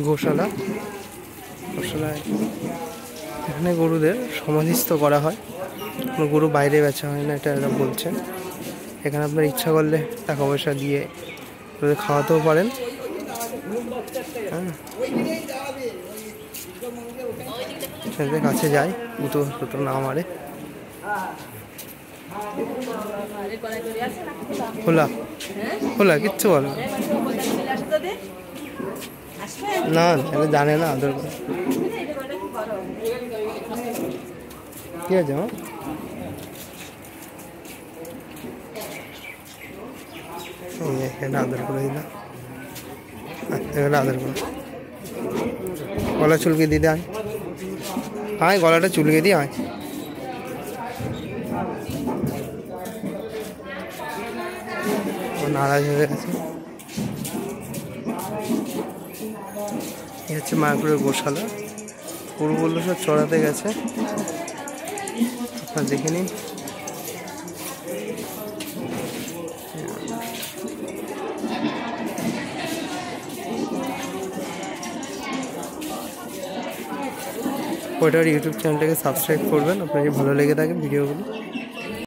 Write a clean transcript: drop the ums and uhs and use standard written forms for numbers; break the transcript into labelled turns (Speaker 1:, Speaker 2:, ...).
Speaker 1: গোশালা, গোশালায় এখানে গরুদের সমাধিস্থ করা হয়, কোনো গরু বাইরে বেচা হয় না, এটা এরা বলছেন। এখানে আপনার ইচ্ছা করলে টাকা পয়সা দিয়ে খাওয়াতেও পারেন। হ্যাঁ, কাছে যাই দুটো দুটো না মারে। খোলা খোলা কিচ্ছু বলো না, জানে না আদর করে। কি আছে আমার এখানে আদর করে দিলাম, এখানে আদর করে গলা চুলকে দিতে আয়, আয় গলাটা চুলকে দিয়ে আয়। নারাজ হয়ে গেছে। এই হচ্ছে মায়াপুরের গোশালা, গরুগুলো সব চড়াতে গেছে, আপনারা দেখে নিন। ওইটার ইউটিউব চ্যানেলটাকে সাবস্ক্রাইব করবেন আপনার যদি ভালো লেগে থাকে ভিডিওগুলো।